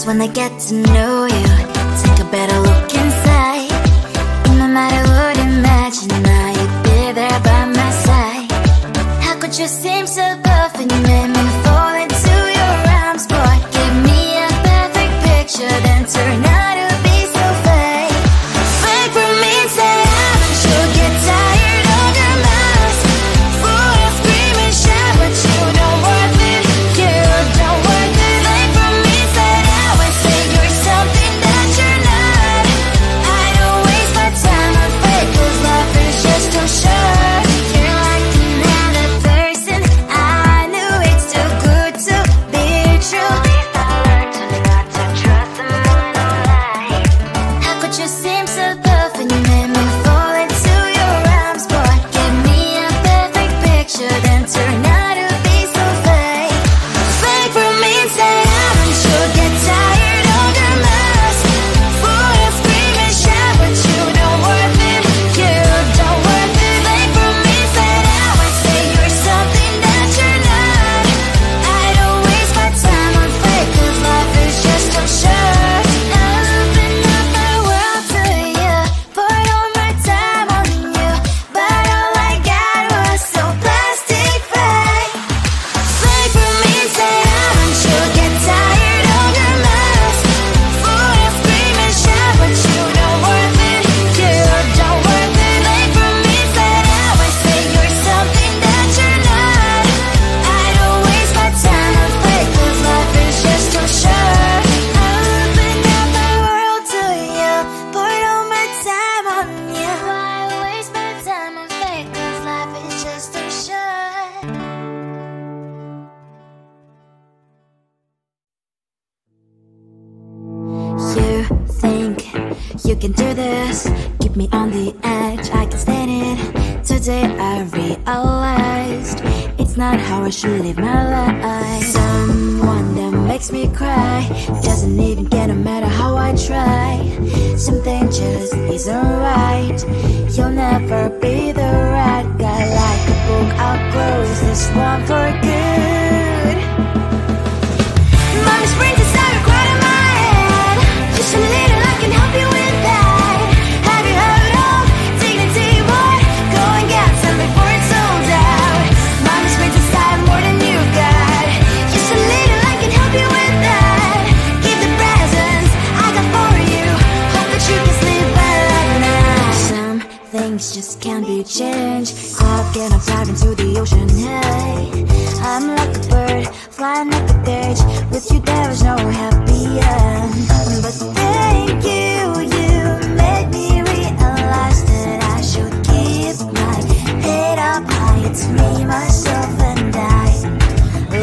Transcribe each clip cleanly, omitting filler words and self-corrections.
when I get to know you. Take a better look inside. In my mind I would imagine now you'd be there by my side. How could you seem so perfect? You made me fall into your arms, boy. Give me a perfect picture, then turn out to be so fake. Fake for me, say haven't you get tired of your mask? Full of scream and shout, but you don't worth it. You don't worth it. Fake for me, say I would say you're something that you're not. I don't waste my time on fake, 'cause life is just too short. You're like another person. I knew it's too good to be true. I learned to not to trust someone no lie. How could you seem so perfect? You made me fall into your arms, boy. Give me a perfect picture, then turn out to be so fake. Fake for me, say haven't you get tired of your mask? Full of scream and shout, but you don't worth it. You don't worth it. Fake for me, say I would say you're something that you're not. I don't waste my time on fake, 'cause life is just too short. I open up my world to you, put all my time on you, but all I got was so plastic fake. Fake for me, say haven't you get tired of your mask? Full of scream and shout, but you don't worth it. You don't worth it. Fake for me, say I would say you're something that you're not. I don't waste my time on fake, 'cause life is just too short. I open up my world to you, put all my time on you. Why waste my time on fake, 'cause life is just too short. You think you can do this, keep me on the edge, I can stand it. Today I realized it's not how I should live my life. Someone that makes me cry doesn't even get, no matter how I try. Something just isn't right. You'll never be the right guy. Like a book, I'll close this one for good. Mommy's brains inside are quite in my head. Just a little, I can help you with that. Have you heard of dignity, boy? Go and get some before it's sold out. Mommy's brains inside more than you got. Just a little, I can help you with that. Give the presents I got for you. Hope that you can sleep well at night. Some things just can't be changed. Clock and I'm diving to the ocean. Hey, I'm like a bird flying up the cage. With you there is no happy end. But thank you, you made me realize that I should keep my head up high. It's me, myself and I.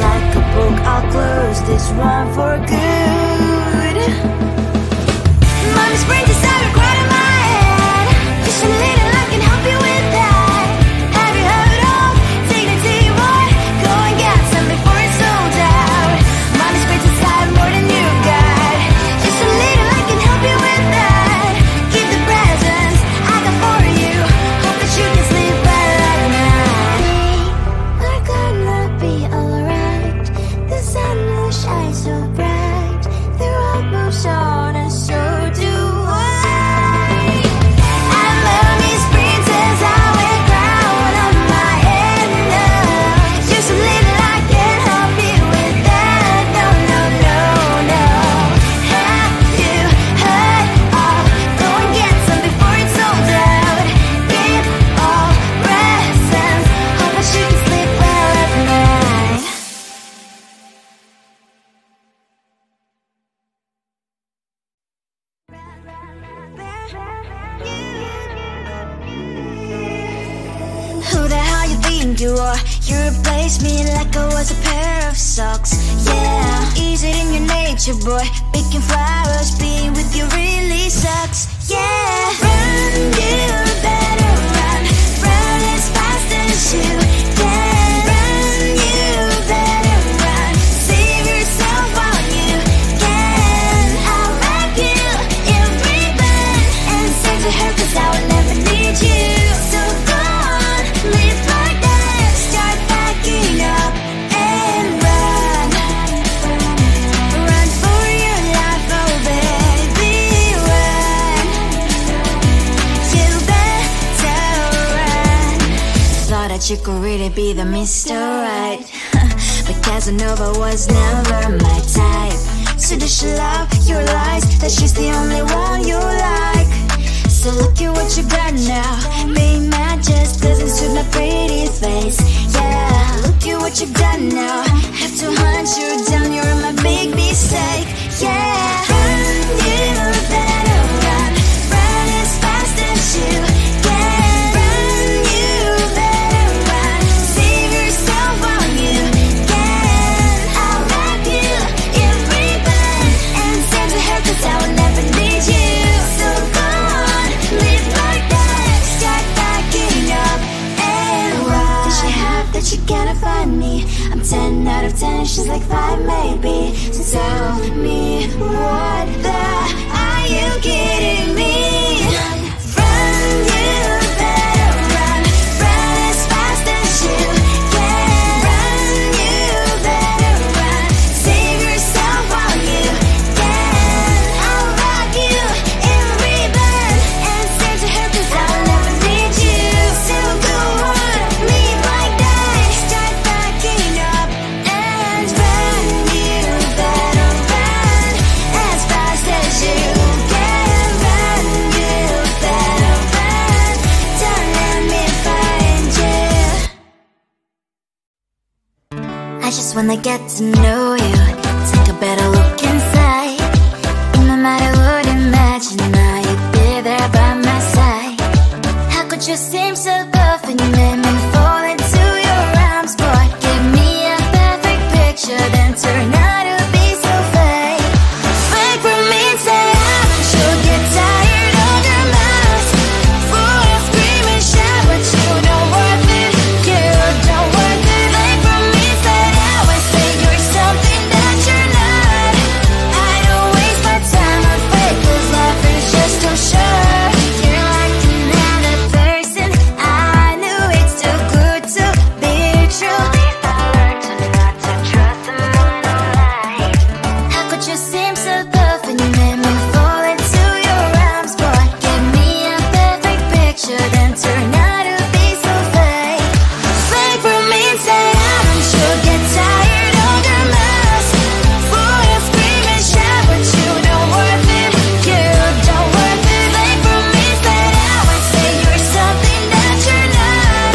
Like a book, I'll close this one for good. Mommy's brains inside are quite in my head. Just a little, I can help you with that. Have you heard of dignity, boy? Go and get some before it's sold out. Mommy's brains inside more than you got. Just a little, I can help you with that. Give the presents I got for you. Hope that you can sleep well at night. We're gonna be alright. The sun will shine so bright. The road moves on and so do I. And mommy's brains as I wear crown on my head now. Just a little, I can help you with that. No, no, no, no. Have you heard of? Go and get some before it's sold out. Give all presents. Hope that you can sleep well at night. Who the hell you think you are? You replaced me like I was a pair of socks. Yeah, is it in your nature, boy? Picking flowers, being with you really sucks. Yeah, run, you better run. Run as fast as you can. Run, you better run. Save yourself while you can. I'll wrap you in ribbon and send to her, 'cause I will never need you. So go on, live like that. Start backing up and run. Run for your life. that you could really be the Mr. Right. But Casanova was never my type. So does she love your lies, that she's the only one you like? So look at what you got now. Being mad just doesn't suit my pretty face. Yeah, look at what you've done now. Have to hunt you down, you're my big mistake. Yeah, run, you better run. Run as fast as you can. Run, you better run. Save yourself while you can. I'll wrap you in ribbon and send to her, 'cause I will never need you. So go on, live like that. Start backing up and run. Does she have that she cannot find me? I'm 10 out of 10, she's like 5 maybe. So tell me, what the are you kidding me? Run, you better run. Run as fast as you can. Run, you better run. Save yourself while you can. I'll rock you in ribbon and send to her, 'cause I'll never need you. So go on, leave like that. Start backing up and run. You better run as fast as you can. Run, you better run. Don't let me find you. I just wanna get to know you, take a better look inside. In my mind I would imagine now you'd be there by my side. How could you seem so good when you made me fall into your arms? Boy, give me a perfect picture, then turn out to be so fake. Fake for me, say I should get tired of your mouth. Fool, scream and shout, but you don't worth it. You don't worth it. Fake for me, say I would say you're something that you're not. I don't waste my time on fake, 'cause life is just too short. You're like another person. I knew it's too good to be true. I learned to not to trust someone online. How could you seem so good when you made me fall into your arms? Boy, give me a perfect picture, then turn out to be so fake. Fake for me, say I should get tired of your mask. Fool, you scream and shout, but you don't worth it. You don't worth it. Fake for me, say I would say you're something that you're not.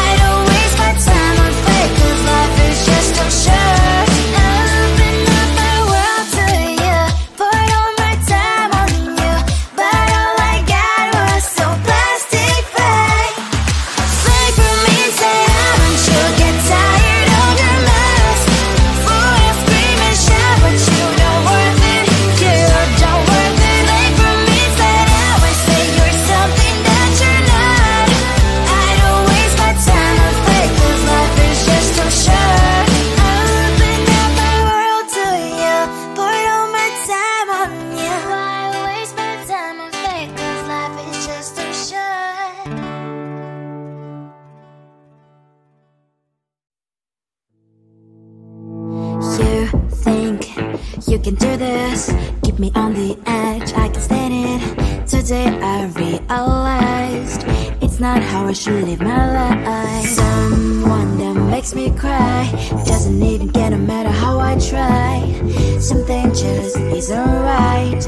I don't waste my time on fake, 'cause life is just too short. I open up my world to you, poured all my time on you, but all I got was so plastic fake. Fake for me, say I should get tired of your mask. Fool, you scream and shout, but you don't worth it. You don't worth it. Fake for me, say I would say you're something that you're not. I don't waste my time on fake, 'cause life is just too short. I open up my world to you, poured all my time on you. Why waste my time on fake, 'cause life is just too short. You think you can do this, keep me on the edge, I can stand it. Today I realized it's not how I should live my life. Someone that makes me cry doesn't even care no matter how I try. Something just isn't right.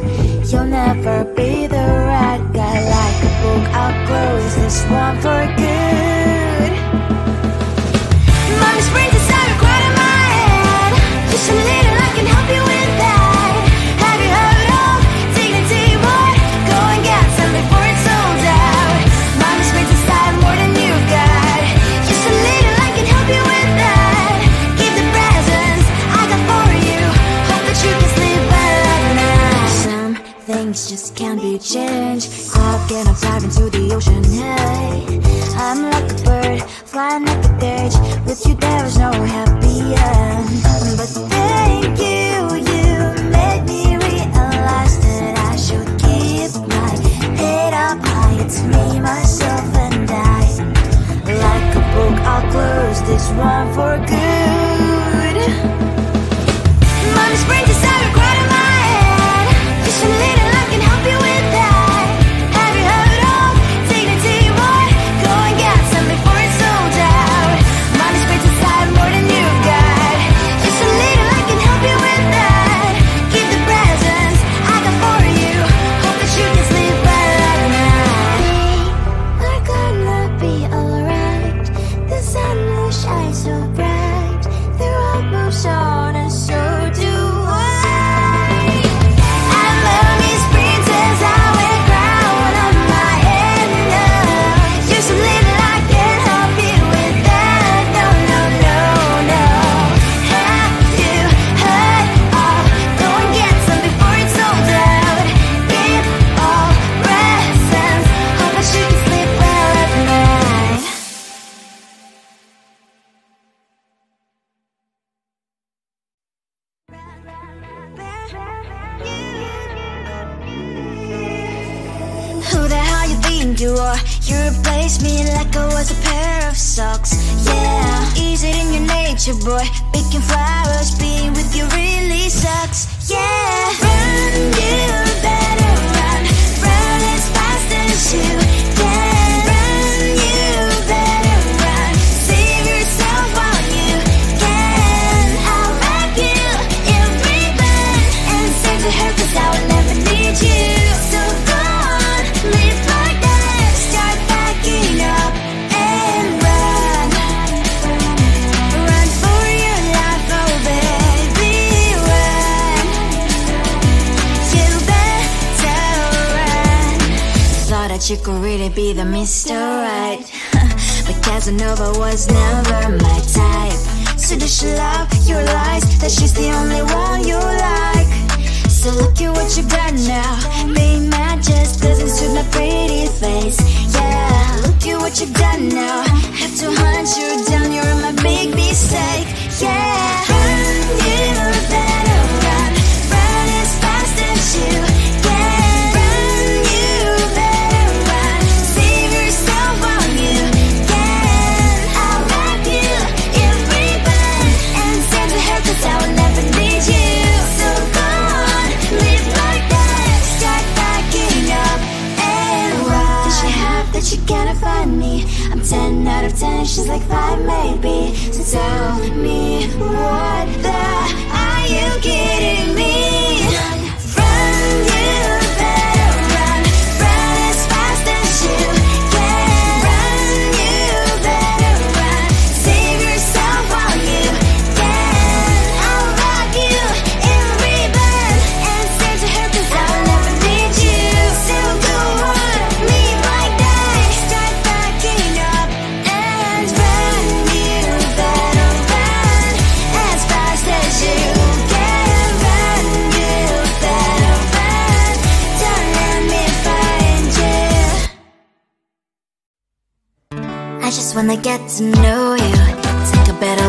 You'll never be the right guy. Like a book, I'll close this one for good. Mommy springs inside a quite in my head. Just a little, I can help you with that. Have you heard of dignity, boy? Go and get some before it's sold out. Mommy springs inside more than you've got. Just a little, I can help you with that. Keep the presents I got for you. Hope that you can sleep well at night. Some things just can't be changed. I'll get up, dive into the ocean, hey. I'm like a bird, flying at the cage. With you there is no happy end. But thank you, you made me realize that I should keep my head up high. It's me, myself and I. Like a book, I'll close this one for good. Mommy springs inside a quite in my head. Just a little, I can help you with that. Have you heard of dignity, boy? Go and get some before it's sold out. You replaced me like I was a pair of socks. Yeah, is it in your nature, boy? Picking flowers, being with you really sucks. Yeah, run, you better run. Run as fast as you can. Run, you better run. Save yourself while you can. I'll wrap you in ribbon and send to her, 'cause I will never need you. So go on, live like that. Start backing up and run. Run for your life, oh baby, run. You better run. Thought that you could really be the Mr. Right, but Casanova was never my type. So does she love your lies, that she's the only one you like? So look at what you've done now. Being mad just doesn't suit my pretty face. Yeah, look at what you've done now. Have to hunt you down, you're my big mistake. Yeah, run, you better run. Run as fast as you can. Run, you better run. Save yourself while you can. I'll wrap you in ribbon and send to her, 'cause I will never need you. So go on, live like that. Start backing up and run. Does she have that she cannot find me? I'm 10 out of 10, she's like 5 maybe. So tell me, what the are you kidding me? Run, you better run. Run as fast as you can. Run, you better run. Save yourself while you can. I'll wrap you in ribbon and send to her, 'cause I will never need you. So go on, live like that. Start backing up and run. You better run as fast as you can. Run, you better run. Don't let me find you. I just wanna get to know you. Take a better